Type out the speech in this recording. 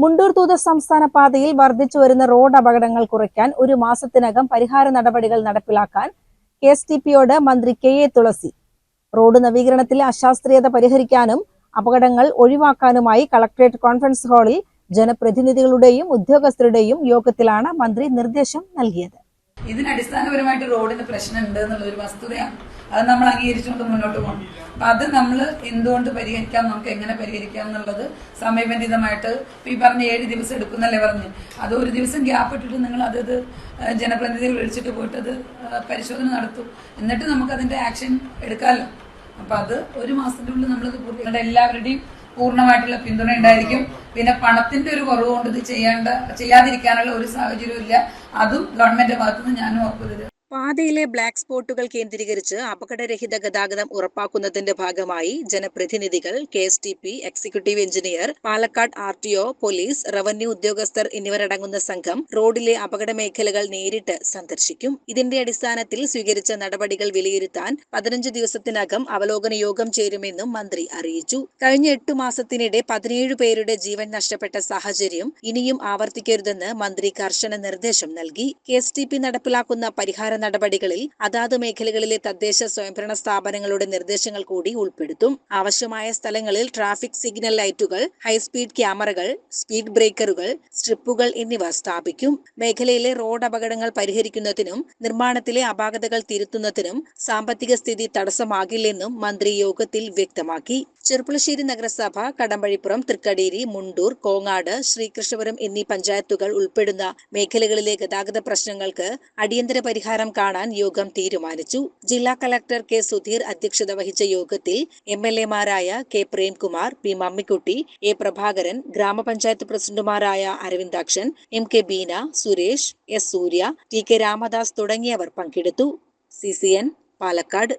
മുണ്ടൂർ തൂത സംസ്ഥാന പാതയിൽ വർദ്ധിച്ചുവരുന്ന റോഡ് അപകടങ്ങൾ കുറയ്ക്കാൻ ഒരു മാസത്തിനകം പരിഹാര നടപടികൾ നടപ്പിലാക്കാൻ KSTPയോട് മന്ത്രി KA തുളസി. റോഡ് നവീകരണത്തിലെ അശാസ്ത്രീയത പരിഹരിക്കാനും അപകടങ്ങൾ ഒഴിവാക്കാനുമായി കളക്ടറേറ്റ് കോൺഫറൻസ് ഹാളിൽ ജനപ്രതിനിധികളുടെയും ഉദ്യോഗസ്ഥരുടെയും യോഗത്തിലാണ് മന്ത്രി നിർദ്ദേശം നൽകിയത്. ഇതിനടിസ്ഥാനപരമായിട്ട് റോഡിന് പ്രശ്നമുണ്ട് എന്നുള്ളൊരു വസ്തുതയാണ്. അത് നമ്മൾ അംഗീകരിച്ചുകൊണ്ട് മുന്നോട്ട് പോകണം. അപ്പം അത് നമ്മൾ എന്തുകൊണ്ട് പരിഹരിക്കാം, നമുക്ക് എങ്ങനെ പരിഹരിക്കാം എന്നുള്ളത് സമയബന്ധിതമായിട്ട് ഈ പറഞ്ഞ 7 ദിവസം എടുക്കുന്നല്ലേ പറഞ്ഞ്, അത് ഒരു ദിവസം ഗ്യാപ്പ് ഇട്ടിട്ട് നിങ്ങൾ അതത് ജനപ്രതിനിധികൾ വിളിച്ചിട്ട് പോയിട്ട് അത് പരിശോധന നടത്തും. എന്നിട്ട് നമുക്കതിൻ്റെ ആക്ഷൻ എടുക്കാമല്ലോ. അപ്പം അത് ഒരു മാസത്തിൻ്റെ ഉള്ളിൽ നമ്മളത് പൂർത്തിയാക്കേണ്ട എല്ലാവരുടെയും പൂർണ്ണമായിട്ടുള്ള പിന്തുണ ഉണ്ടായിരിക്കും. പിന്നെ പണത്തിന്റെ ഒരു കുറവ് കൊണ്ട് ഇത് ചെയ്യാതിരിക്കാനുള്ള ഒരു സാഹചര്യവും ഇല്ല. അതും ഗവൺമെന്റ് ഭാഗത്തുനിന്ന് ഞാനും ഉറപ്പുതരും. പാതയിലെ ബ്ലാക്ക് സ്പോട്ടുകൾ കേന്ദ്രീകരിച്ച് അപകടരഹിത ഗതാഗതം ഉറപ്പാക്കുന്നതിന്റെ ഭാഗമായി ജനപ്രതിനിധികൾ, KSTP, executive engineer, Palakkad RTO, police, revenue ഉദ്യോഗസ്ഥർ എന്നിവരടങ്ങുന്ന സംഘം റോഡിലെ അപകട മേഖലകൾ നേരിട്ട് സന്ദർശിക്കും. ഇതിന്റെ അടിസ്ഥാനത്തിൽ സ്വീകരിച്ച നടപടികൾ വിലയിരുത്താൻ 15 ദിവസത്തിനകം അവലോകന യോഗം ചേരുമെന്നും മന്ത്രി അറിയിച്ചു. കഴിഞ്ഞ 8 മാസത്തിനിടെ 17 പേരുടെ ജീവൻ നഷ്ടപ്പെട്ട സാഹചര്യം ഇനിയും ആവർത്തിക്കരുതെന്ന് മന്ത്രി കർശന നിർദ്ദേശം നൽകി. KSTP നടപ്പിലാക്കുന്ന പരിഹാര നടപടികളിൽ അതാത് മേഖലകളിലെ തദ്ദേശ സ്വയംഭരണ സ്ഥാപനങ്ങളുടെ നിർദ്ദേശങ്ങൾ കൂടി ഉൾപ്പെടുത്തും. ആവശ്യമായ സ്ഥലങ്ങളിൽ ട്രാഫിക് സിഗ്നൽ ലൈറ്റുകൾ, ഹൈസ്പീഡ് ക്യാമറകൾ, സ്പീഡ് ബ്രേക്കറുകൾ, സ്ട്രിപ്പുകൾ എന്നിവ സ്ഥാപിക്കും. മേഖലയിലെ റോഡ് അപകടങ്ങൾ പരിഹരിക്കുന്നതിനും നിർമ്മാണത്തിലെ അപാകതകൾ തിരുത്തുന്നതിനും സാമ്പത്തിക സ്ഥിതി തടസ്സമാകില്ലെന്നും മന്ത്രി യോഗത്തിൽ വ്യക്തമാക്കി. ചെർപ്പുളശ്ശേരി നഗരസഭ, കടമ്പഴിപ്പുറം, തൃക്കടീരി, മുണ്ടൂർ, കോങ്ങാട്, ശ്രീകൃഷ്ണപുരം എന്നീ പഞ്ചായത്തുകൾ ഉൾപ്പെടുന്ന മേഖലകളിലെ ഗതാഗത പ്രശ്നങ്ങൾക്ക് അടിയന്തര പരിഹാരം കാണാൻ യോഗം തീരുമാനിച്ചു. ജില്ലാ കളക്ടർ K. സുധീർ അധ്യക്ഷത വഹിച്ച യോഗത്തിൽ MLA മാരായ K. Premkumar, P. Mammikutty, A. Prabhakaran, ഗ്രാമപഞ്ചായത്ത് പ്രസിഡന്റുമാരായ അരവിന്ദാക്ഷൻ, MK ബീന, സുരേഷ്, S. സൂര്യ, TK രാമദാസ് തുടങ്ങിയവർ പങ്കെടുത്തു. CCN, പാലക്കാട്.